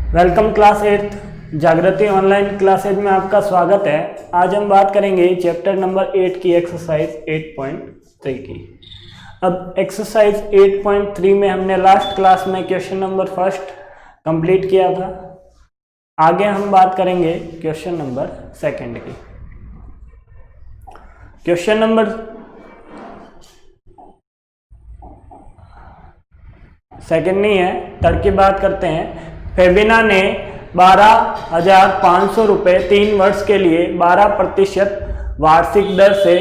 Welcome class 8 जागृति online classes में आपका स्वागत है। आज हम बात करेंगे चैप्टर नंबर 8 की एक्सरसाइज 8.3 की। अब एक्सरसाइज 8.3 में हमने लास्ट क्लास में क्वेश्चन नंबर फर्स्ट कंप्लीट किया था। आगे हम बात करेंगे क्वेश्चन नंबर सेकंड की। क्वेश्चन नंबर सेकंड नहीं है, थर्ड की बात करते हैं। फेबिना ने 12,500 रुपये 3 वर्ष के लिए 12% वार्षिक दर से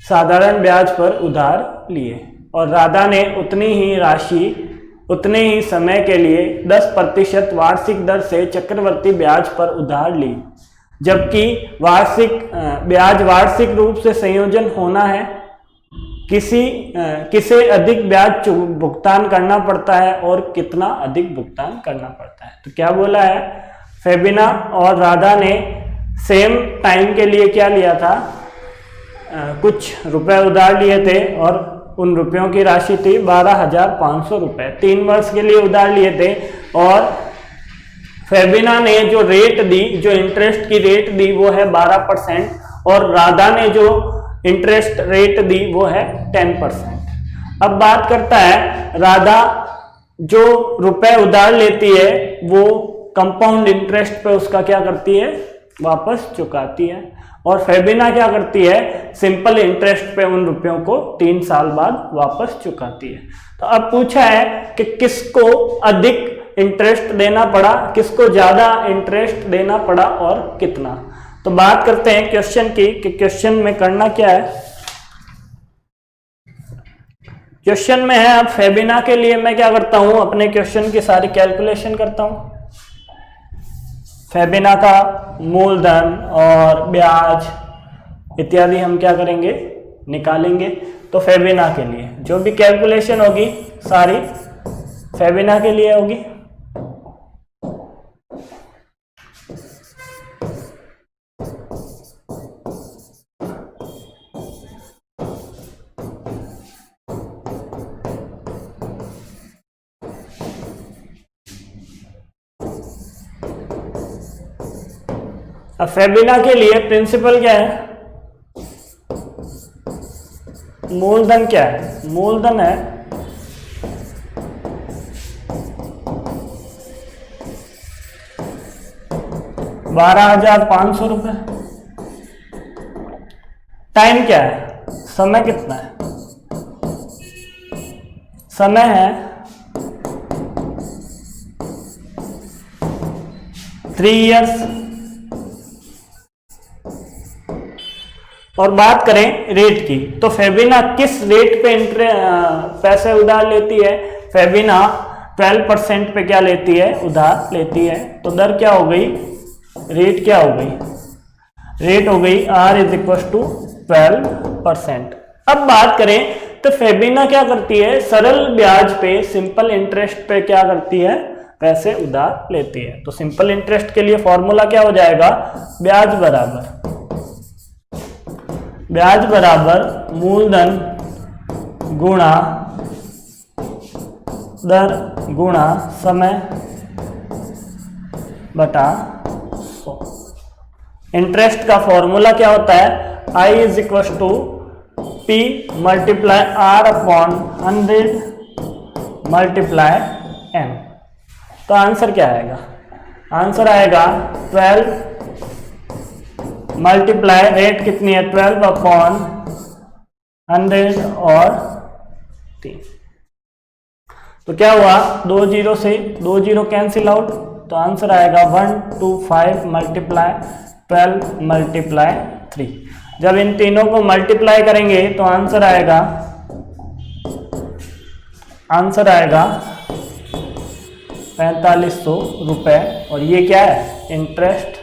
साधारण ब्याज पर उधार लिए और राधा ने उतनी ही राशि उतने ही समय के लिए 10% वार्षिक दर से चक्रवर्ती ब्याज पर उधार ली, जबकि ब्याज वार्षिक रूप से संयोजन होना है। किसे अधिक ब्याज भुगतान करना पड़ता है और कितना अधिक भुगतान करना पड़ता है। तो क्या बोला है, फेबिना और राधा ने सेम टाइम के लिए क्या लिया था, कुछ रुपए उधार लिए थे और उन रुपयों की राशि थी 12,500 रुपये। 3 वर्ष के लिए उधार लिए थे और फेबिना ने जो रेट दी, जो इंटरेस्ट की रेट दी वो है 12% और राधा ने जो इंटरेस्ट रेट दी वो है 10%। अब बात करता है, राधा जो रुपए उधार लेती है वो कंपाउंड इंटरेस्ट पे उसका क्या करती है, वापस चुकाती है, और फेबिना क्या करती है, सिंपल इंटरेस्ट पे उन रुपयों को 3 साल बाद वापस चुकाती है। तो अब पूछा है कि किसको अधिक इंटरेस्ट देना पड़ा, किसको ज्यादा इंटरेस्ट देना पड़ा और कितना। तो बात करते हैं क्वेश्चन की कि क्वेश्चन में करना क्या है। क्वेश्चन में है, अब फेबिना के लिए मैं क्या करता हूं, अपने क्वेश्चन की सारी कैलकुलेशन करता हूं। फेबिना का मूलधन और ब्याज इत्यादि हम क्या करेंगे, निकालेंगे। तो फेबिना के लिए जो भी कैलकुलेशन होगी सारी फेबिना के लिए होगी। अब फेबिना के लिए प्रिंसिपल क्या है, मूलधन क्या है, मूलधन है 12,500 रुपये। टाइम क्या है, समय कितना है, समय है 3 इयर्स। और बात करें रेट की, तो फेबिना किस रेट पे पैसे उधार लेती है, फेबिना 12% पे क्या लेती है, उधार लेती है। तो दर क्या हो गई, रेट क्या हो गई, रेट हो गई R = 12%। अब बात करें तो फेबिना क्या करती है, सरल ब्याज पे, सिंपल इंटरेस्ट पे क्या करती है, पैसे उधार लेती है। तो सिंपल इंटरेस्ट के लिए फॉर्मूला क्या हो जाएगा, ब्याज बराबर मूलधन गुणा दर गुणा समय बटा 100। इंटरेस्ट का फॉर्मूला क्या होता है, I = P × R/100 × M। तो आंसर क्या आएगा, आंसर आएगा 12 मल्टीप्लाई रेट कितनी है, 12/100 और 3। तो क्या हुआ, 2 0 से 2 0 कैंसिल आउट, तो आंसर आएगा 125 × 12 × 3। जब इन तीनों को मल्टीप्लाई करेंगे तो आंसर आएगा 4,500 रुपए। और ये क्या है, इंटरेस्ट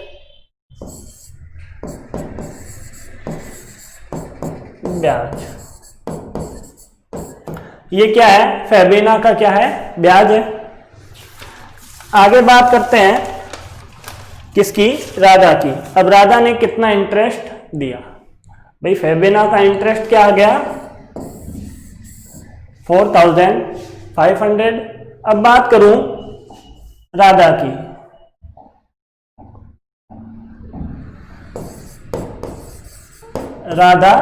ब्याज। ये क्या है, फेबिना का क्या है, ब्याज है। आगे बात करते हैं किसकी, राधा की। अब राधा ने कितना इंटरेस्ट दिया, भाई फेबिना का इंटरेस्ट क्या आ गया, 4,500। अब बात करूं राधा की, राधा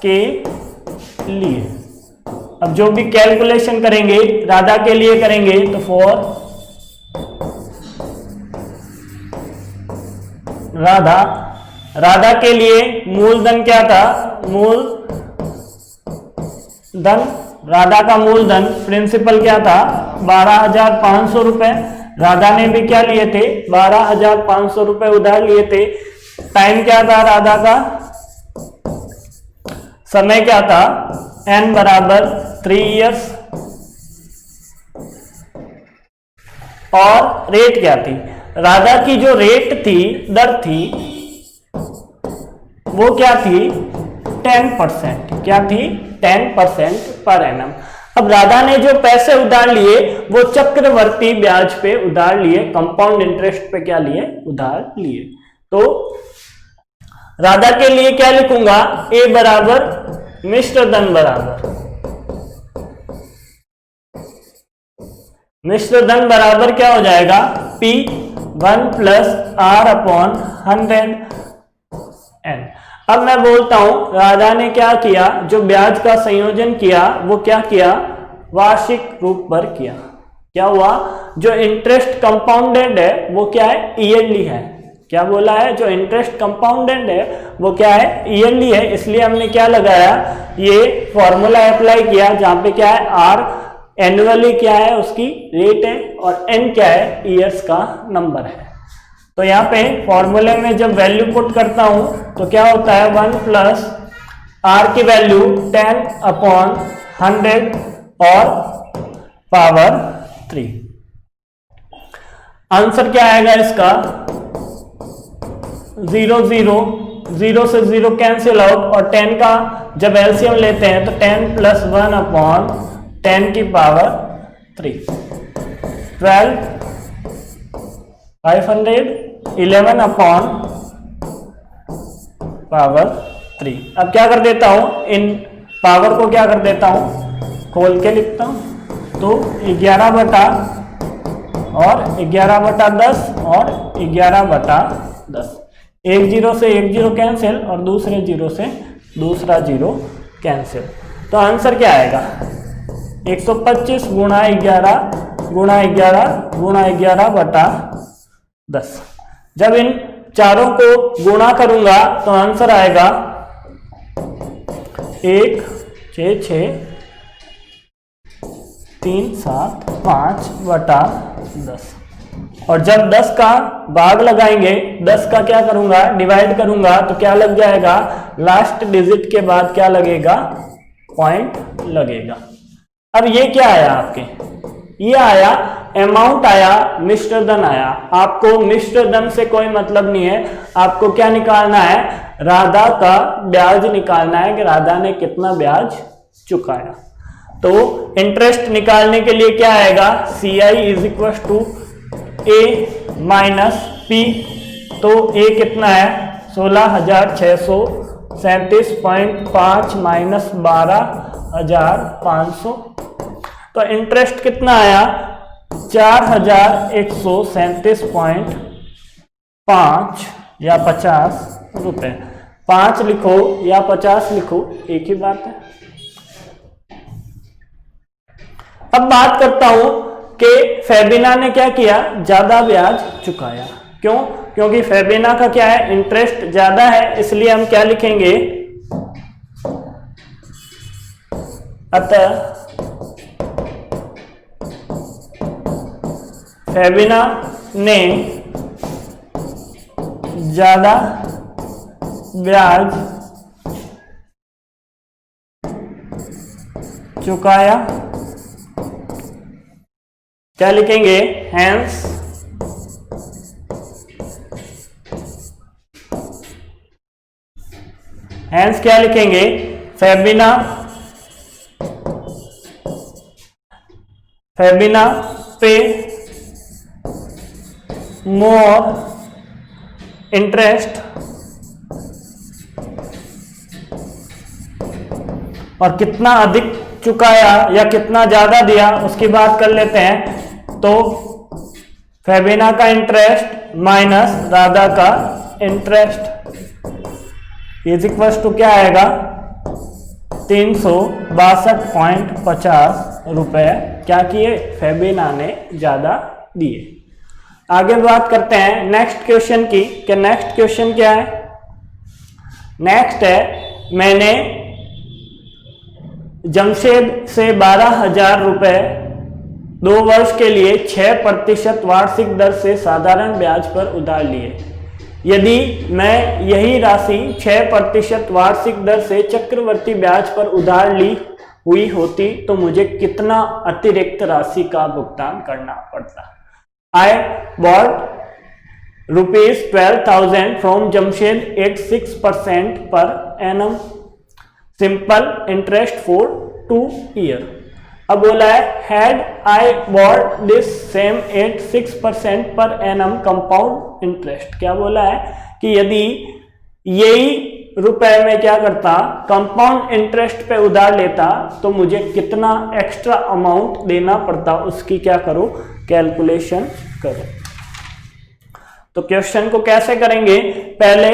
के लिए। अब जो भी कैलकुलेशन करेंगे राधा के लिए करेंगे तो फॉर राधा, राधा के लिए मूलधन क्या था, मूलधन, राधा का मूलधन प्रिंसिपल क्या था 12,500 रुपए। राधा ने भी क्या लिए थे 12,500 रुपए उधार लिए थे। टाइम क्या था राधा का, समय क्या था n बराबर 3 इयर्स। और रेट क्या थी, राधा की जो रेट थी, दर थी, वो क्या थी 10%। क्या थी 10% पर एनम। अब राधा ने जो पैसे उधार लिए वो चक्रवर्ती ब्याज पे उधार लिए, कंपाउंड इंटरेस्ट पे क्या लिए, उधार लिए। तो राधा के लिए क्या लिखूंगा, ए बराबर मिश्र धन बराबर, मिश्र धन बराबर क्या हो जाएगा P1 plus R upon 100n। अब मैं बोलता हूं राधा ने क्या किया, जो ब्याज का संयोजन किया वो क्या किया, वार्षिक रूप पर किया। क्या हुआ, जो इंटरेस्ट कंपाउंडेड है वो क्या है, ईयरली है। क्या बोला है, जो इंटरेस्ट कंपाउंडेड है वो क्या है, ईयरली है। इसलिए हमने क्या लगाया, ये फॉर्मूला अप्लाई किया जहां पे क्या है R एनुअली क्या है उसकी रेट है और n क्या है ईयर्स का नंबर है। तो यहाँ पे फॉर्मूले में जब वैल्यू पुट करता हूं तो क्या होता है 1 प्लस R की वैल्यू 10 अपॉन 100 और पावर 3। आंसर क्या आएगा इसका 0 0, 0 से 0 कैंसिल आउट और 10 का जब एलसीएम लेते हैं तो 10 प्लस 1 अपॉन 10 की पावर 3, 12 500 11 अपॉन पावर 3। अब क्या कर देता हूं, इन पावर को क्या कर देता हूं, खोल के लिखता हूं। तो 11 बटा और 11 बटा 10 और 11 बटा 10। एक जीरो से एक जीरो कैंसिल और दूसरे जीरो से दूसरा जीरो कैंसिल। तो आंसर क्या आएगा 125 गुणा 11 गुणा 11 गुणा 11 बटा 10। जब इन चारों को गुणा करूंगा तो आंसर आएगा 16637 बटा 10। और जब 10 का भाग लगाएंगे, 10 का क्या करूंगा डिवाइड करूंगा तो क्या लग जाएगा, लास्ट डिजिट के बाद क्या लगेगा, पॉइंट लगेगा। अब ये क्या आया आपके, ये आया अमाउंट आया, मिश्र धन आया। आपको मिश्र धन से कोई मतलब नहीं है, आपको क्या निकालना है, राधा का ब्याज निकालना है कि राधा ने कितना ब्याज चुकाया। तो इंटरेस्ट निकालने के लिए क्या आएगा, CI is equal to A minus P। तो A कितना है 16,637.5 माइनस 12,500। तो इंटरेस्ट कितना आया 4,137.5 या 50 रुपए। 5 लिखो या 50 लिखो एक ही बात है। अब बात करता हूं कि फेबिना ने क्या किया, ज्यादा ब्याज चुकाया। क्यों, क्योंकि फेबिना का क्या है, इंटरेस्ट ज्यादा है, इसलिए हम क्या लिखेंगे, अतः फेबिना ने ज्यादा ब्याज चुकाया। क्या लिखेंगे, हैंस क्या लिखेंगे, फेबिना पे मोर इंटरेस्ट और कितना अधिक चुकाया या कितना ज्यादा दिया उसकी बात कर लेते हैं। तो फेबिना का इंटरेस्ट माइनस राधा का इंटरेस्ट इज इक्वल टू क्या आएगा 362.50 रुपए क्या किए, फेबिना ने ज्यादा दिए। आगे बात करते हैं नेक्स्ट क्वेश्चन की कि नेक्स्ट क्वेश्चन क्या है। नेक्स्ट है, मैंने जमशेद से 12,000 रुपए 2 वर्ष के लिए 6% वार्षिक दर से साधारण ब्याज पर उधार लिए। यदि मैं यही राशि 6% वार्षिक दर से चक्रवर्ती ब्याज पर उधार ली हुई होती तो मुझे कितना अतिरिक्त राशि का भुगतान करना पड़ता। I bought ₹12,000 from Jamshed at 6% per annum simple interest for 2 years। अब बोला है had I bought this same at 6% per annum compound interest। क्या बोला है कि यदि यही रुपए में क्या करता कंपाउंड इंटरेस्ट पे उधार लेता तो मुझे कितना एक्स्ट्रा अमाउंट देना पड़ता, उसकी क्या करो कैलकुलेशन करो। तो क्वेश्चन को कैसे करेंगे, पहले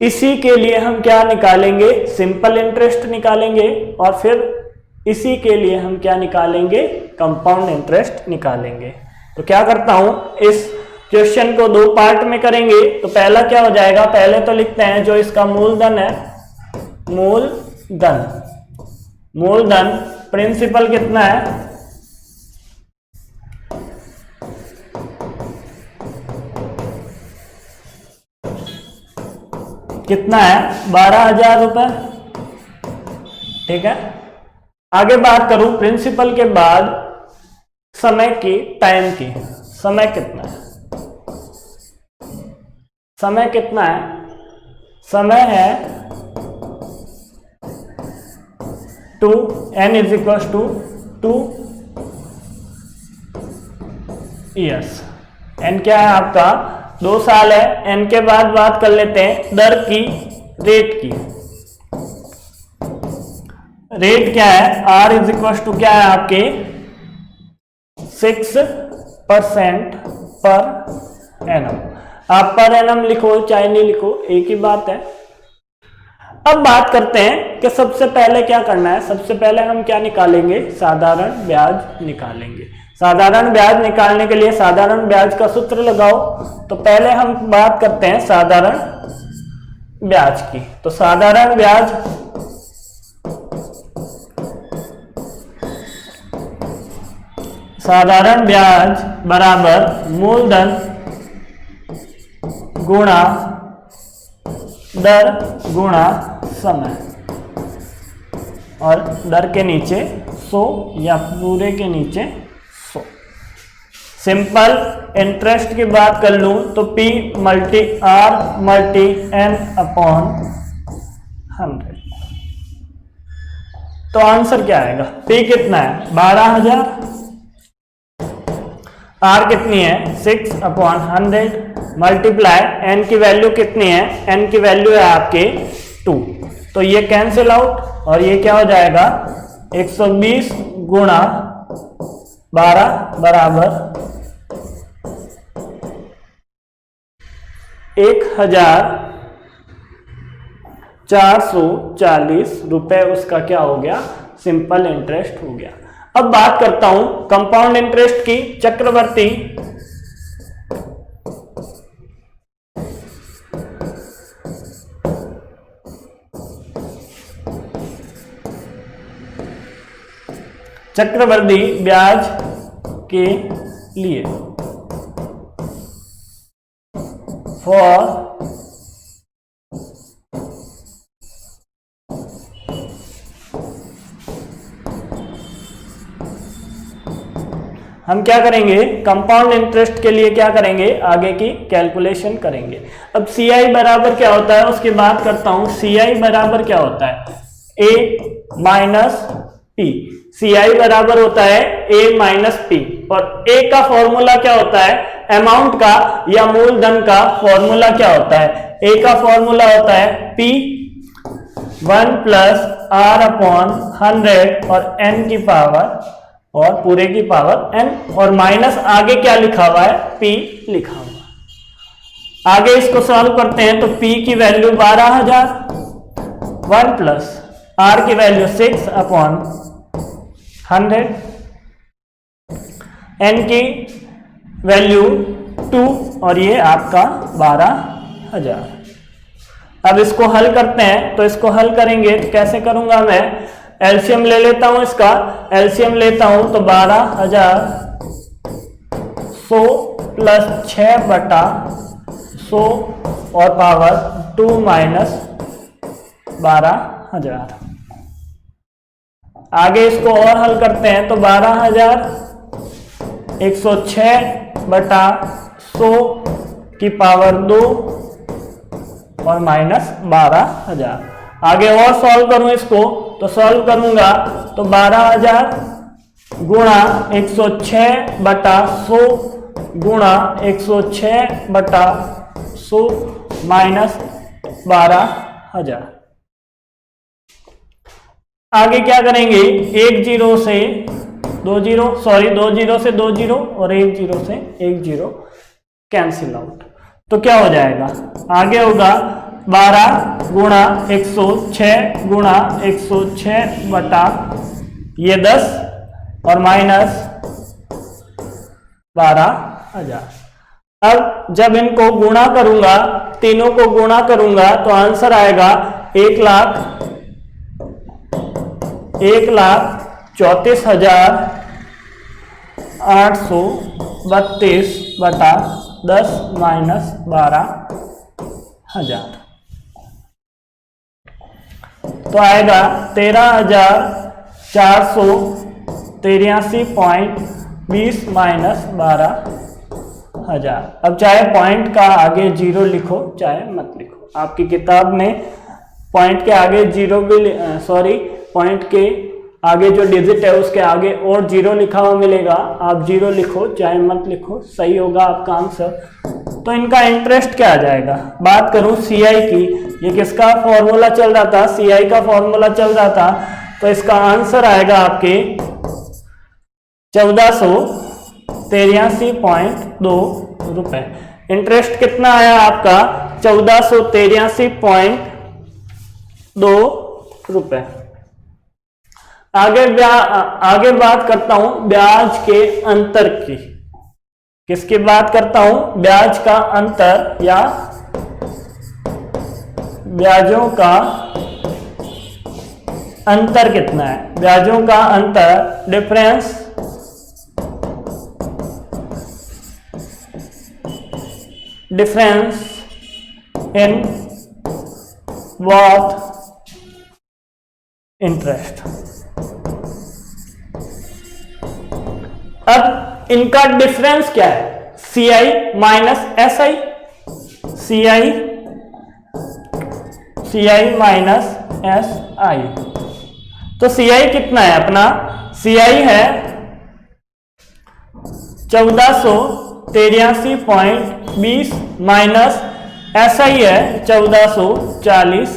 इसी के लिए हम क्या निकालेंगे, सिंपल इंटरेस्ट निकालेंगे और फिर इसी के लिए हम क्या निकालेंगे, कंपाउंड इंटरेस्ट निकालेंगे। तो क्या करता हूं, इस क्वेश्चन को 2 पार्ट में करेंगे। तो पहला क्या हो जाएगा, पहले तो लिखते हैं जो इसका मूलधन है, मूलधन प्रिंसिपल कितना है, कितना है 12,000 रुपए, ठीक है। आगे बात करूं प्रिंसिपल के बाद समय की, टाइम की, समय कितना है, समय कितना है, समय है 2 n is equal to 2 years. n क्या है आपका 2 साल है। n के बाद बात कर लेते हैं दर की, रेट की। रेट क्या है, r इज इक्वल टू क्या है आपके 6% पर एनम। आप पर एनम लिखो चाहे नहीं लिखो एक ही बात है। अब बात करते हैं कि सबसे पहले क्या करना है, सबसे पहले हम क्या निकालेंगे, साधारण ब्याज निकालेंगे। साधारण ब्याज निकालने के लिए साधारण ब्याज का सूत्र लगाओ। तो पहले हम बात करते हैं साधारण ब्याज की। तो साधारण ब्याज बराबर मूलधन गुणा दर गुणा समय, और दर के नीचे 100 या पूरे के नीचे 100। सिंपल इंटरेस्ट की बात कर लूं तो P multi R multi N upon 100। तो आंसर क्या आएगा, P कितना है 12,000, R कितनी है 6/100 मल्टीप्लाई n की वैल्यू कितनी है, n की वैल्यू है आपके 2। तो ये कैंसिल आउट और ये क्या हो जाएगा 120 गुणा 12 बराबर 1,440 रुपए उसका क्या हो गया, सिंपल इंटरेस्ट हो गया। अब बात करता हूं कंपाउंड इंटरेस्ट की, चक्रवर्ती ब्याज के लिए फॉर हम क्या करेंगे, कंपाउंड इंटरेस्ट के लिए क्या करेंगे, आगे की कैलकुलेशन करेंगे। अब CI बराबर क्या होता है उसकी बात करता हूं। CI बराबर क्या होता है, A माइनस P। CI बराबर होता है A माइनस P, और A का फॉर्मूला क्या होता है, अमाउंट का या मूलधन का फॉर्मूला क्या होता है, A का फॉर्मूला होता है P 1 प्लस R अपॉन 100 और N की पावर और पूरे की पावर n, और माइनस आगे क्या लिखा हुआ है P लिखा हुआ। आगे इसको सॉल्व करते हैं तो P की वैल्यू 12,000, 1 प्लस R की वैल्यू 6/100, N की वैल्यू 2 और ये आपका 12,000। अब इसको हल करते हैं, तो इसको हल करेंगे तो कैसे करूंगा मैं, एलसीएम ले लेता हूं, इसका एलसीएम लेता हूं तो 12,100 प्लस 6/100 और पावर 2 माइनस 12,000। आगे इसको और हल करते हैं तो 12,106/100 की पावर 2 और माइनस 12,000। आगे और सॉल्व करूं इसको तो सॉल्व करूंगा तो 12,000 गुणा 106/100 गुणा 106/100 माइनस 12,000। आगे क्या करेंगे, 1 0 से 2 0, सॉरी 2 0 से 2 0 और 1 0 से 1 0 कैंसिल आउट। तो क्या हो जाएगा, आगे होगा 12 गुणा 106 गुणा 106 बटा ये 10 और माइनस 12,000। अब जब इनको गुणा करूंगा, तीनों को गुणा करूंगा तो आंसर आएगा 1,34,832/10 माइनस 12,000। तो आएगा 13,483.20 माइनस 12,000। अब चाहे पॉइंट का आगे 0 लिखो चाहे मत लिखो, आपकी किताब में पॉइंट के आगे 0 भी, सॉरी पॉइंट के आगे जो डिजिट है उसके आगे और 0 लिखा हुआ मिलेगा, आप 0 लिखो चाहे मत लिखो, सही होगा आपका आंसर। तो इनका इंटरेस्ट क्या आ जाएगा, बात करूं सीआई की, ये किसका फॉर्मूला चल रहा था, सीआई का फॉर्मूला चल रहा था, तो इसका आंसर आएगा आपके 1483.2 रुपए। इंटरेस्ट कितना आया आपका 1483.2 रुपए। आगे बात करता हूं ब्याज के अंतर की, किसकी बात करता हूं, ब्याज का अंतर या ब्याजों का अंतर कितना है, ब्याजों का अंतर, डिफरेंस इन बोथ इंटरेस्ट। अब इनका डिफरेंस क्या है, CI minus SI, CI minus SI। तो CI कितना है अपना, CI है 1483.20 माइनस SI है 1440।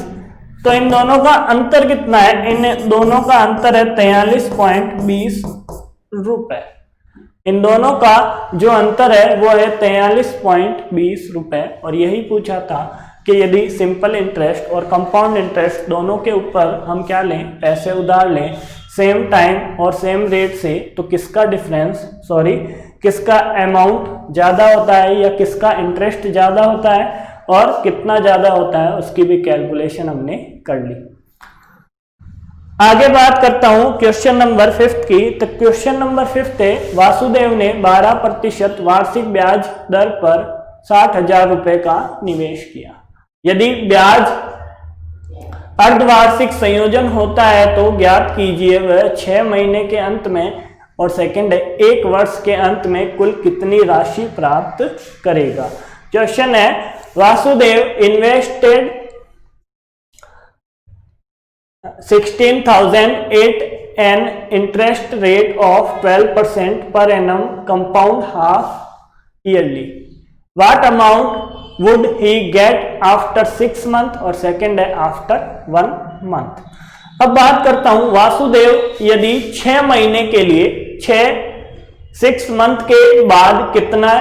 तो इन दोनों का अंतर कितना है, इन दोनों का अंतर है 43.20 रुपए। इन दोनों का जो अंतर है वो है 43.20 रुपए। और यही पूछा था कि यदि सिंपल इंटरेस्ट और कंपाउंड इंटरेस्ट दोनों के ऊपर हम क्या लें, पैसे उधार लें सेम टाइम और सेम रेट से, तो किसका डिफरेंस, सॉरी किसका अमाउंट ज़्यादा होता है या किसका इंटरेस्ट ज़्यादा होता है और कितना ज़्यादा होता है, उसकी भी कैलकुलेशन हमने कर ली। आगे बात करता हूं क्वेश्चन नंबर 5 की। तो क्वेश्चन नंबर 5 है, वासुदेव ने 12% वार्षिक ब्याज दर पर 60,000 रुपए का निवेश किया। यदि ब्याज अर्धवार्षिक संयोजन होता है तो ज्ञात कीजिए वह 6 महीने के अंत में और सेकंड है 1 वर्ष के अंत में कुल कितनी राशि प्राप्त करेगा। क्वेश्चन है, Vasudev invested 16,000 at an interest rate of 12% per annum compound half yearly. What amount would he get after 6 months और सेकेंड है after 1 month। अब बात करता हूं वासुदेव यदि 6 महीने के लिए 6 मंथ के बाद कितना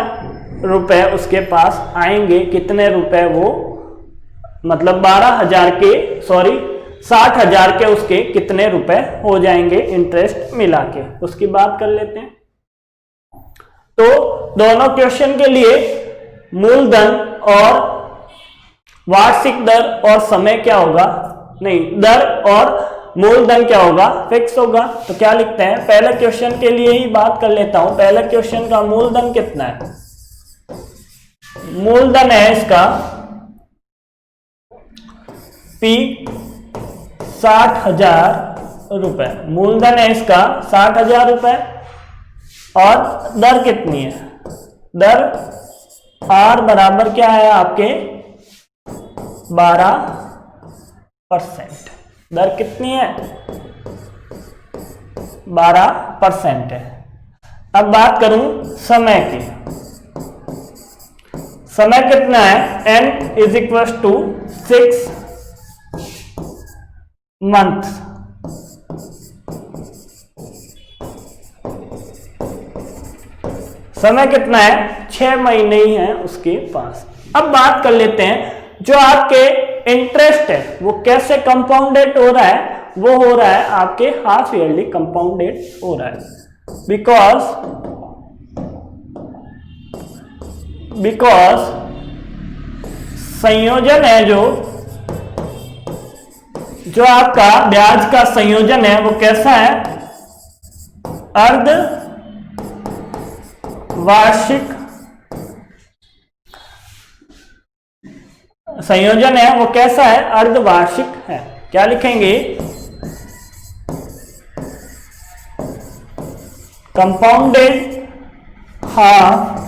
रुपए उसके पास आएंगे, कितने रुपए वो, मतलब 12,000 के, सॉरी 60,000 के उसके कितने रुपए हो जाएंगे इंटरेस्ट मिला के, उसकी बात कर लेते हैं। तो दोनों क्वेश्चन के लिए मूलधन और वार्षिक दर और समय क्या होगा, नहीं, दर और मूलधन क्या होगा, फिक्स होगा। तो क्या लिखते हैं, पहले क्वेश्चन के लिए ही बात कर लेता हूं। पहले क्वेश्चन का मूलधन कितना है, मूलधन है इसका P 60,000 रुपए, मूलधन है इसका 60,000 रुपए, और दर कितनी है, दर R बराबर क्या है आपके 12%, दर कितनी है 12% है। अब बात करूं समय की, समय कितना है, n is equal to 6 month, समय कितना है 6 महीने ही है उसके पास। अब बात कर लेते हैं जो आपके इंटरेस्ट है वो कैसे कंपाउंडेड हो रहा है, वो हो रहा है आपके हाफ ईयरली कंपाउंडेड हो रहा है, बिकॉज संयोजन है जो आपका ब्याज का संयोजन है वो कैसा है, अर्ध वार्षिक संयोजन है, वो कैसा है, अर्धवार्षिक है। क्या लिखेंगे, कंपाउंडेड हाफ,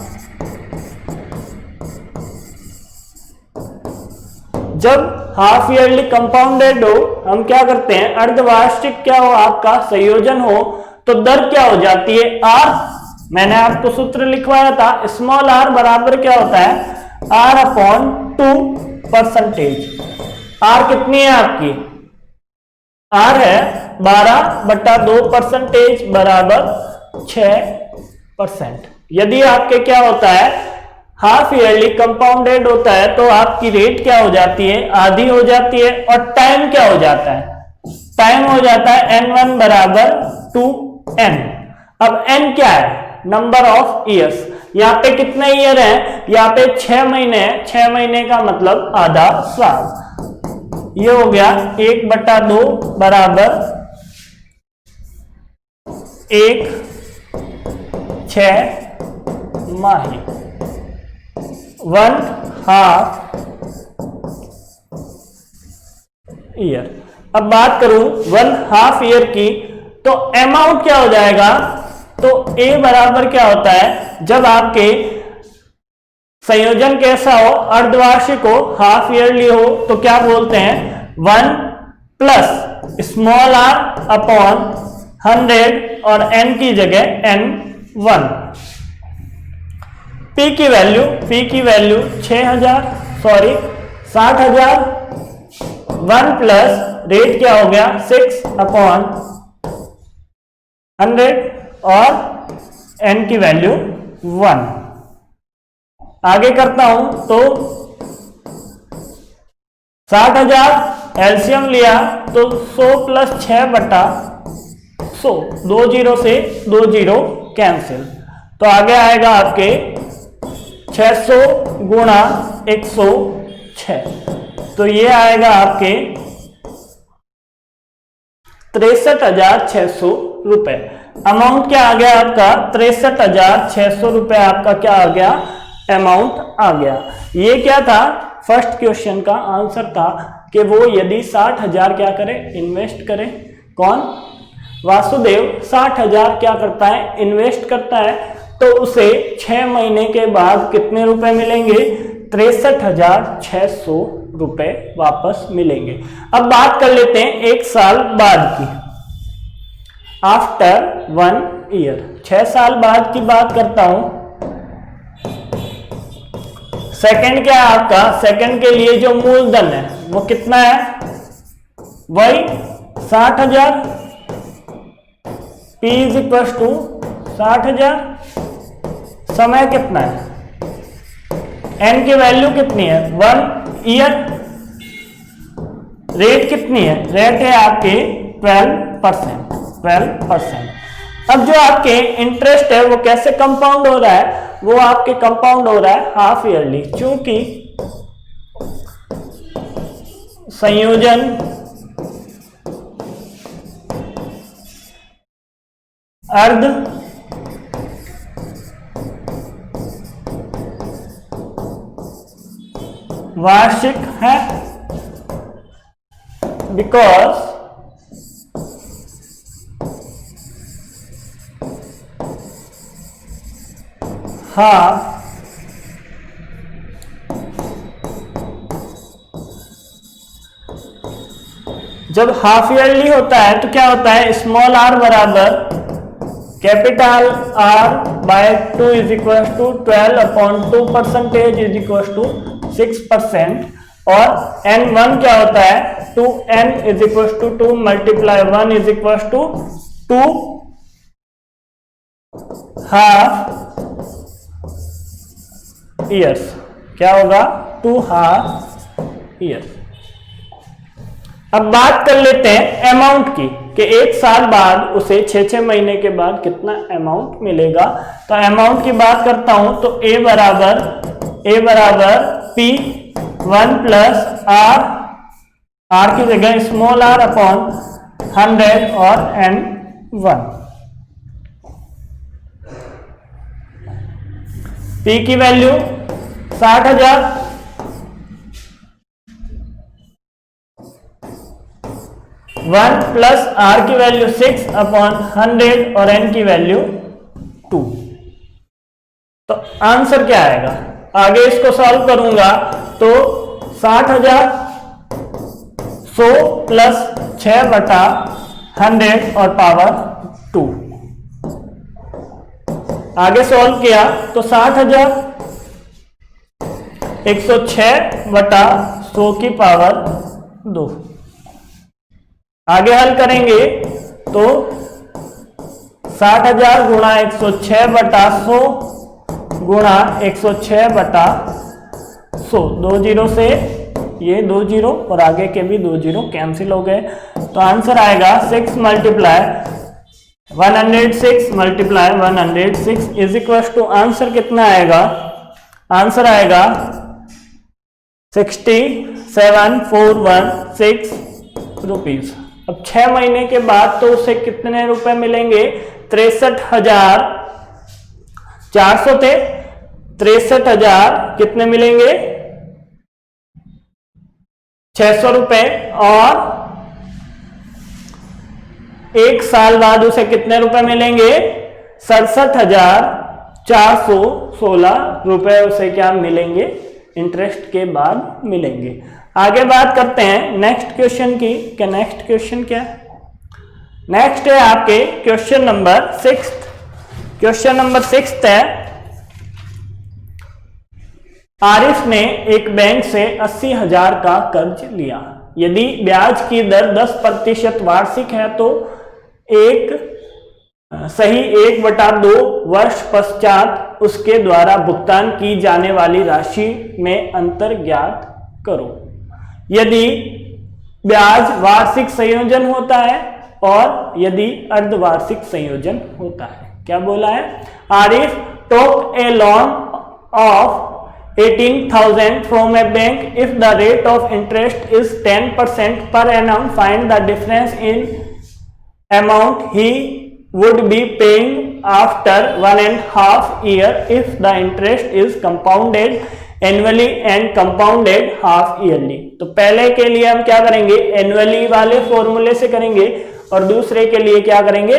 जब हाफ ईयरली कंपाउंडेड हो हम क्या करते हैं, अर्धवार्षिक क्या हो आपका संयोजन हो, तो दर क्या हो जाती है R, मैंने आपको सूत्र लिखवाया था, स्मॉल r बराबर क्या होता है, R/2%। R कितनी है आपकी, R है 12/2% बराबर 6%। यदि आपके क्या होता है हाफ ईयरली कंपाउंडेड होता है तो आपकी रेट क्या हो जाती है, आधी हो जाती है, और टाइम क्या हो जाता है, टाइम हो जाता है N1 बराबर 2N। अब N क्या है, नंबर ऑफ ईयर्स, यहाँ पे कितने ईयर है, यहाँ पे 6 महीने हैं, 6 महीने का मतलब आधा साल, ये हो गया 1/2 बराबर 1/6 माही, 1/2 ईयर। अब बात करूं 1/2 ईयर की, तो अमाउंट क्या हो जाएगा, तो A बराबर क्या होता है, जब आपके संयोजन कैसा हो, अर्धवार्षिक हो, हाफ ईयरली हो, तो क्या बोलते हैं 1 प्लस स्मॉल r अपॉन 100 और n की जगह N1। P की वैल्यू 60,000, 1 प्लस रेट क्या हो गया 6/100 और n की वैल्यू 1। आगे करता हूं तो 60,000 एलसीएम लिया तो 100 प्लस 6/100, 2 जीरो से 2 जीरो कैंसिल, तो आगे आएगा आपके 600 गुणा 106, तो ये आएगा आपके 63,600 रुपए। अमाउंट क्या आ गया आपका 63,600 रुपए, आपका क्या आ गया अमाउंट आ गया। ये क्या था, फर्स्ट क्वेश्चन का आंसर था कि वो यदि 60,000 क्या करे, इन्वेस्ट करे, कौन, वासुदेव 60,000 क्या करता है, इन्वेस्ट करता है, तो उसे 6 महीने के बाद कितने रुपए मिलेंगे, 63,600 रुपए वापस मिलेंगे। अब बात कर लेते हैं 1 साल बाद की, आफ्टर 1 ईयर, 6 साल बाद की बात करता हूं। सेकंड क्या है आपका, सेकंड के लिए जो मूलधन है वो कितना है, वही 60,000, P इज इक्वल टू 60,000, समय कितना है एन की वैल्यू कितनी है 1 ईयर, रेट कितनी है, रेट है आपके 12%। अब जो आपके इंटरेस्ट है वो कैसे कंपाउंड हो रहा है, वो आपके कंपाउंड हो रहा है हाफ ईयरली, क्योंकि संयोजन अर्ध वार्षिक है, बिकॉज हाफ जब हाफ ईयरली होता है तो क्या होता है, स्मॉल आर बराबर capital R by 2 is equal to 12/2% is equal to 6%, और n1 क्या होता है 2n is equal to 2 multiply 1 is equal to 2 half years, क्या होगा 2 हाफ ईयर्स। अब बात कर लेते हैं अमाउंट की कि एक साल बाद उसे 6 महीने के बाद कितना अमाउंट मिलेगा। तो अमाउंट की बात करता हूं तो a बराबर P1 प्लस आर की जगह स्मॉल r अपॉन 100 और n1। P की वैल्यू 60,000, वन प्लस आर की वैल्यू 6/100 और एन की वैल्यू 2। तो आंसर क्या आएगा, आगे इसको सॉल्व करूंगा तो 60,000 100 प्लस 6/100 और पावर 2। आगे सॉल्व किया तो 60,000 106/100 की पावर 2। आगे हल करेंगे तो 60,000 गुणा 106/100 गुणा 106/100, 2 जीरो से ये 2 जीरो और आगे के भी 2 जीरो कैंसिल हो गए, तो आंसर आएगा 6 multiply 106 multiply 106 is equal to answer कितना आएगा, आंसर आएगा 67,416 रुपीज। अब 6 महीने के बाद तो उसे कितने रुपए मिलेंगे, 63,400 थे, 63,000 कितने मिलेंगे 600 रुपए, और एक साल बाद उसे कितने रुपए मिलेंगे 67,416 रुपए उसे क्या मिलेंगे, इंटरेस्ट के बाद मिलेंगे। आगे बात करते हैं नेक्स्ट क्वेश्चन की, क्या नेक्स्ट क्वेश्चन क्या है, नेक्स्ट है आपके क्वेश्चन नंबर 6। क्वेश्चन नंबर 6 है, आरिफ ने एक बैंक से 80,000 का कर्ज लिया, यदि ब्याज की दर 10% वार्षिक है तो एक सही 1/2 वर्ष पश्चात उसके द्वारा भुगतान की जाने वाली राशि में अंतर ज्ञात करो। यदि ब्याज वार्षिक संयोजन होता है और यदि अर्धवार्षिक संयोजन होता है। क्या बोला है, Arif took a loan of 18,000 from a bank, if the rate of interest is 10% per annum, find the difference in amount he would be paying after 1.5 year if the interest is compounded annually and compounded half yearly। तो पहले के लिए हम क्या करेंगे, annually वाले फॉर्मूले से करेंगे, और दूसरे के लिए क्या करेंगे,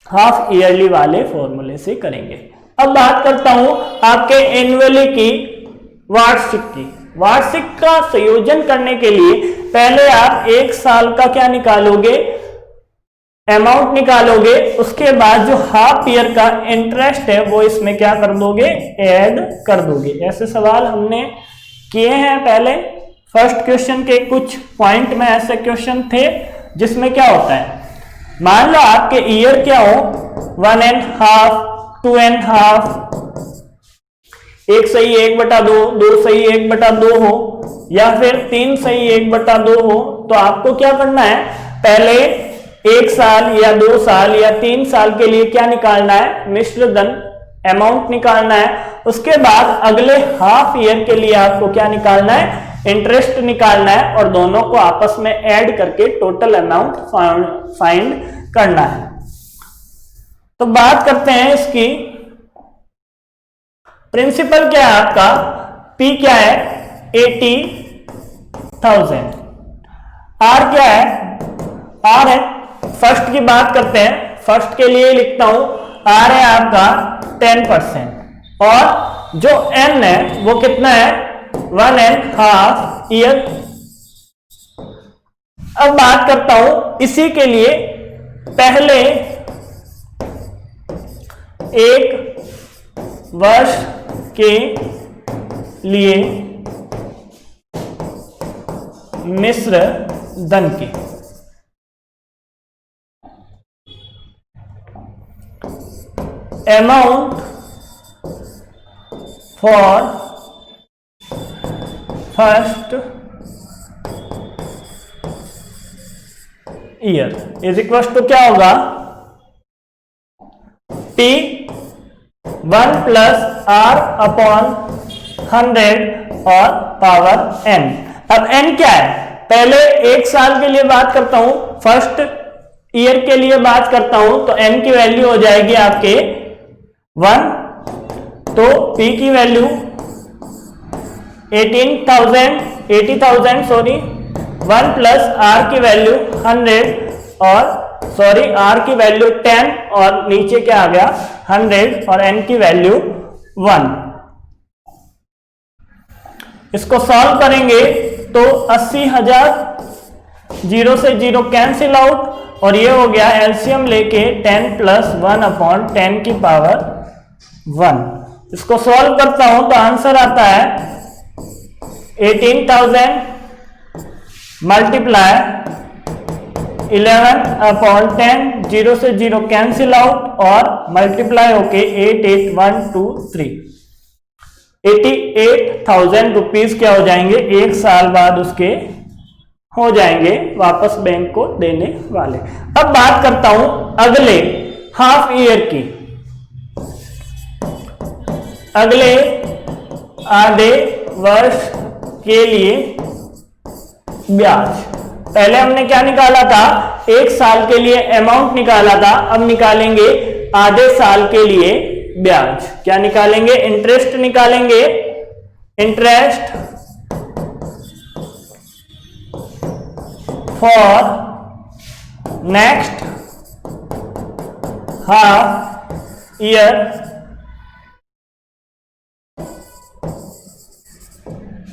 हाफ ईयरली वाले फॉर्मूले से करेंगे। अब बात करता हूं आपके एनुअली की, वार्षिक की। वार्षिक का संयोजन करने के लिए पहले आप एक साल का क्या निकालोगे, अमाउंट निकालोगे, उसके बाद जो हाफ ईयर का इंटरेस्ट है वो इसमें क्या कर दोगे, ऐड कर दोगे। ऐसे सवाल हमने किए हैं पहले, फर्स्ट क्वेश्चन के कुछ पॉइंट में ऐसे क्वेश्चन थे जिसमें क्या होता है, मान लो आपके ईयर क्या हो 1.5, 2.5, 1 सही 1/2, 2 सही 1/2 हो या फिर 3 सही 1/2 हो, तो आपको क्या करना है, पहले 1 साल या 2 साल या 3 साल के लिए क्या निकालना है, मिश्र धन अमाउंट निकालना है। उसके बाद अगले हाफ ईयर के लिए आपको क्या निकालना है, इंटरेस्ट निकालना है और दोनों को आपस में ऐड करके टोटल अमाउंट फाइंड करना है। तो बात करते हैं इसकी। प्रिंसिपल क्या है आपका, P क्या है 80,000, R क्या है, R है, फर्स्ट की बात करते हैं, फर्स्ट के लिए लिखता हूं R है आपका 10% और जो N है वो कितना है 1.5 ईयर। अब बात करता हूं इसी के लिए, पहले 1 वर्ष के लिए मिश्र धन की amount for first year is equal to क्या होगा, P 1 + R/100 और पावर n। अब n क्या है, पहले 1 साल के लिए बात करता हूं, फर्स्ट ईयर के लिए बात करता हूं, तो n की वैल्यू हो जाएगी आपके 1, तो P की वैल्यू 80,000 सॉरी, 1 + R की वैल्यू 100 और सॉरी R की वैल्यू 10 और नीचे क्या आ गया 100 और n की वैल्यू 1। इसको सॉल्व करेंगे तो 80,000, 0 से 0 कैंसिल आउट और ये हो गया एलसीएम लेके 10 + 1/10 की पावर 1। इसको सॉल्व करता हूं तो आंसर आता है 18,000 मल्टीप्लाई 11/10, 0 से 0 कैंसिल आउट और मल्टीप्लाई होके 88,123, 88,000 रुपीज क्या हो जाएंगे, 1 साल बाद उसके हो जाएंगे वापस बैंक को देने वाले। अब बात करता हूं अगले हाफ ईयर की, अगले आधे वर्ष के लिए ब्याज। पहले हमने क्या निकाला था, 1 साल के लिए अमाउंट निकाला था, अब निकालेंगे आधे साल के लिए ब्याज। क्या निकालेंगे, इंटरेस्ट निकालेंगे, interest for next half year.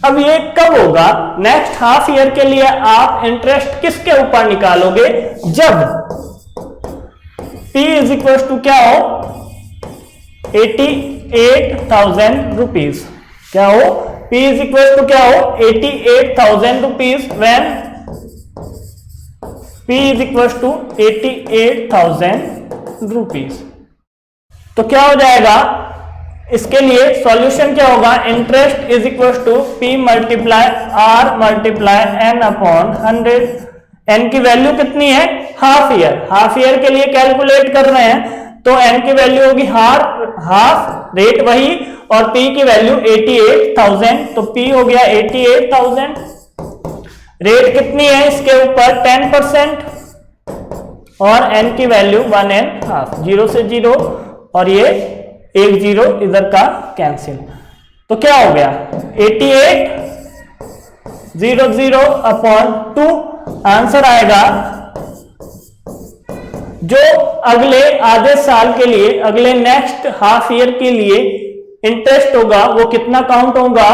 अब ये कब होगा, नेक्स्ट हाफ ईयर के लिए आप इंटरेस्ट किसके ऊपर निकालोगे, जब P = क्या हो 88,000 रुपीज, क्या हो P = क्या हो 88,000 रुपीज, व्हेन P = 88,000 रुपीज। तो क्या हो जाएगा, इसके लिए सॉल्यूशन क्या होगा, interest = P × R × n/100। n की वैल्यू कितनी है, हाफ ईयर, हाफ ईयर के लिए कैलकुलेट कर रहे हैं तो n की वैल्यू होगी हाफ, रेट वही और P की वैल्यू 88,000, तो P हो गया 88,000, रेट कितनी है इसके ऊपर 10% और n की वैल्यू 1.5, 0 से 0 और ये 1 0 इधर का कैंसिल, तो क्या हो गया 88,002। आंसर आएगा जो अगले आधे साल के लिए, अगले नेक्स्ट हाफ ईयर के लिए इंटरेस्ट होगा वो कितना काउंट होगा,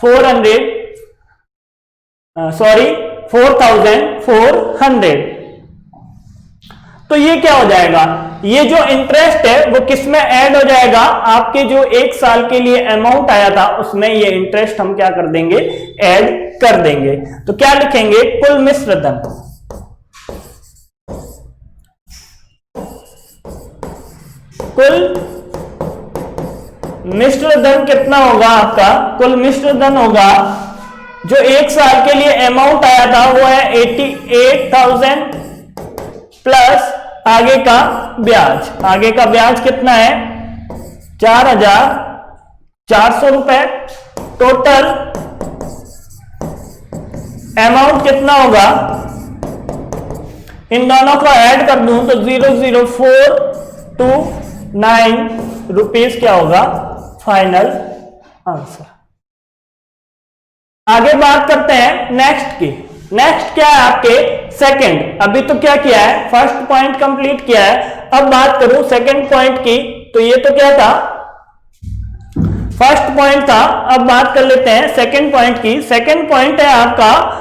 4,400। तो ये क्या हो जाएगा, ये जो इंटरेस्ट है वो किस में ऐड हो जाएगा, आपके जो 1 साल के लिए अमाउंट आया था उसमें ये इंटरेस्ट हम क्या कर देंगे, ऐड कर देंगे। तो क्या लिखेंगे, कुल मिश्र धन, कुल मिश्र धन कितना होगा आपका, कुल मिश्र धन होगा जो एक साल के लिए अमाउंट आया था वो है 88,000 प्लस आगे का ब्याज। आगे का ब्याज कितना है 4,400 रुपए। टोटल अमाउंट कितना होगा, इन दोनों को ऐड कर दूं तो 00429 रुपीस क्या होगा फाइनल आंसर। आगे बात करते हैं नेक्स्ट की। नेक्स्ट क्या है आपके सेकंड। अभी तो क्या किया है, फर्स्ट पॉइंट कंप्लीट किया है। अब बात करूं सेकंड पॉइंट की, तो ये तो क्या था, फर्स्ट पॉइंट था। अब बात कर लेते हैं सेकंड पॉइंट की। सेकंड पॉइंट है आपका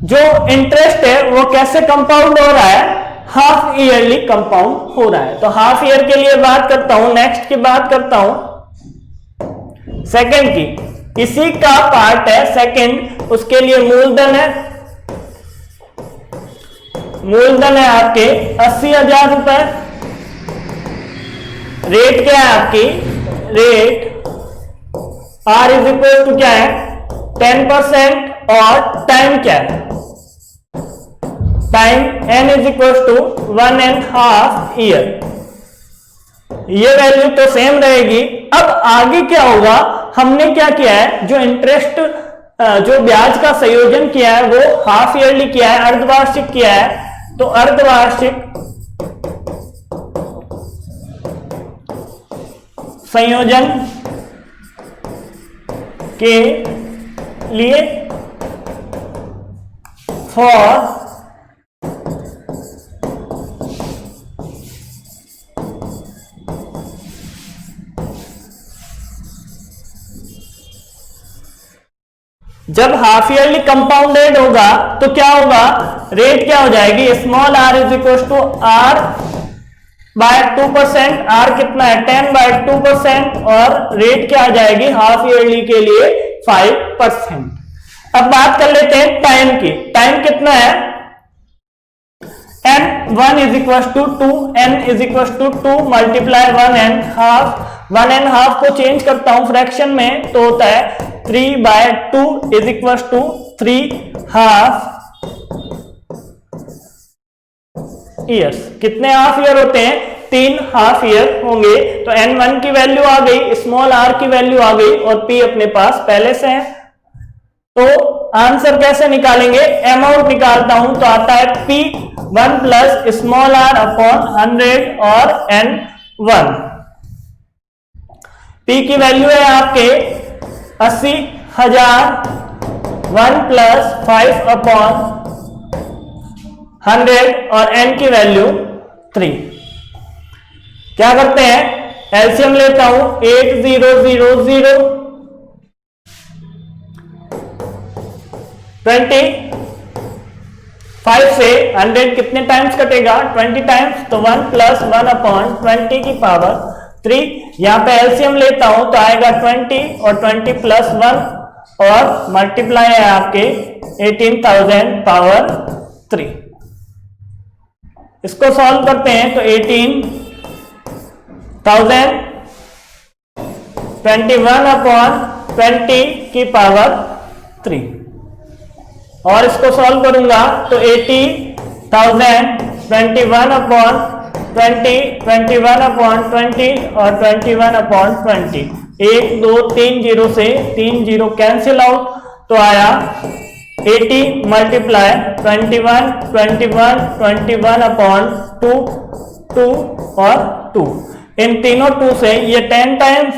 जो इंटरेस्ट है वो कैसे कंपाउंड हो रहा है, हाफ ईयरली कंपाउंड हो रहा है। तो हाफ ईयर के लिए बात करता हूं, नेक्स्ट की बात करता हूं सेकंड की। इसी का पार्ट है सेकंड, उसके लिए मूलधन है, मूलधन है आपके 80,000 रुपए। रेट क्या है आपकी, rate R is equal to क्या है 10% और टाइम क्या है, time N is equal to 1.5 year. ये वैल्यू तो सेम रहेगी। अब आगे क्या होगा, हमने क्या किया है, जो इंटरेस्ट जो ब्याज का संयोजन किया है वो हाफ ईयरली किया है, अर्धवार्षिक किया है। तो अर्धवार्षिक संयोजन के लिए फॉर जब हाफ ईयरली कंपाउंडेड होगा तो क्या होगा, रेट क्या हो जाएगी, small r is equal to r by 2%। r कितना है 10/2% और रेट क्या आ जाएगी हाफ ईयरली के लिए 5%। अब बात कर लेते हैं टाइम की। टाइम कितना है n1 is equal to 2, n is equal to 2 multiply 1.5। 1.5 को चेंज करता हूं फ्रैक्शन में तो होता है 3/2 is equal to 3 half years. कितने हाफ ईयर होते हैं, 3 हाफ ईयर होंगे। तो n1 की वैल्यू आ गई, स्मॉल r की वैल्यू आ गई और p अपने पास पहले से है। तो आंसर कैसे निकालेंगे, अमाउंट निकालता हूं तो आता है p1 plus small r upon 100 और n1। p की वैल्यू है आपके 80,000, 1 प्लस 5 अपॉन 100 और n की वैल्यू 3। क्या करते हैं, एलसीएम लेता हूं 8000 25 से 100 कितने टाइम्स कटेगा 20 टाइम्स, तो 1 प्लस 1 अपॉन 20 की पावर 3। यहां पे एलसीएम लेता हूं तो आएगा 20 और 20 प्लस 1 और मल्टीप्लाई है आपके 18,000 पावर 3। इसको सॉल्व करते हैं तो 18,000 21 अपॉन 20 की पावर 3 और इसको सॉल्व करूंगा तो 80,000 21 अपॉन 20 21 अपॉन 20 और 21 अपॉन 20। 1 2 3 0 से 3 0 कैंसिल आउट तो आया 80 मल्टीप्लाई 21 21 21 अपॉन 2 2 और 2। इन तीनों 2 से ये 10 टाइम्स,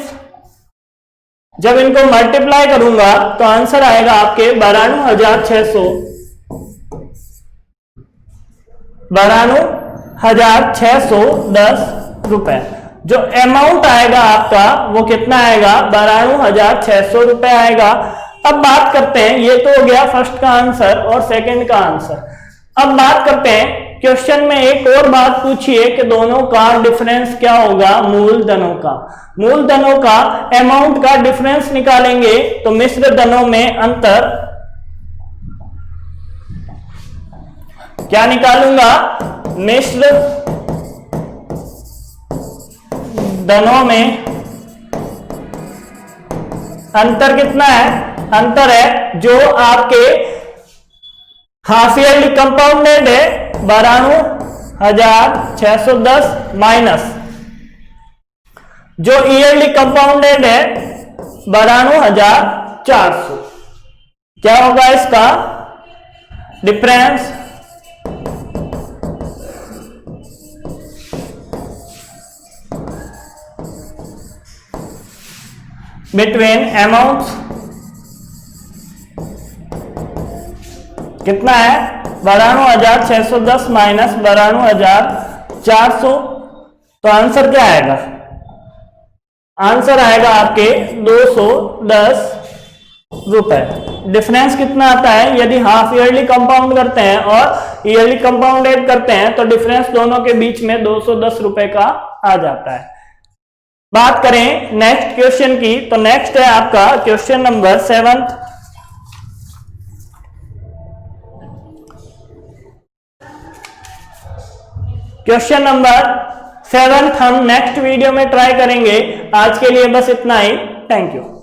जब इनको मल्टीप्लाई करूंगा तो आंसर आएगा आपके 92,610 रुपए। जो अमाउंट आएगा आपका वो कितना आएगा 92,600 रुपए आएगा। अब बात करते हैं, ये तो हो गया फर्स्ट का आंसर और सेकंड का आंसर। अब बात करते हैं क्वेश्चन में एक और बात पूछिए कि दोनों का डिफरेंस क्या होगा, मूलधनों का। मूलधनों का अमाउंट का डिफरेंस निकालेंगे तो मिश्र धनों में अंतर क्या निकालूंगा, मिश्र दोनों में अंतर कितना है? अंतर है जो आपके हाफ ईयरली कंपाउंडेड है 92,610 माइनस जो ईयरली कंपाउंडेड है 92,400। क्या होगा इसका डिफरेंस? बिटवीन अमाउंट्स कितना है? 92,610 माइनस 92,400। तो आंसर क्या आएगा? आंसर आएगा आपके 210 रुपए। डिफरेंस कितना आता है? यदि हाफ ईयरली कंपाउंड करते हैं और ईयरली कंपाउंडेड करते हैं तो डिफरेंस दोनों के बीच में 210 रुपए का आ जाता है। बात करें नेक्स्ट क्वेश्चन की, तो नेक्स्ट है आपका क्वेश्चन नंबर 7। क्वेश्चन नंबर 7 हम नेक्स्ट वीडियो में ट्राई करेंगे। आज के लिए बस इतना ही। Thank you.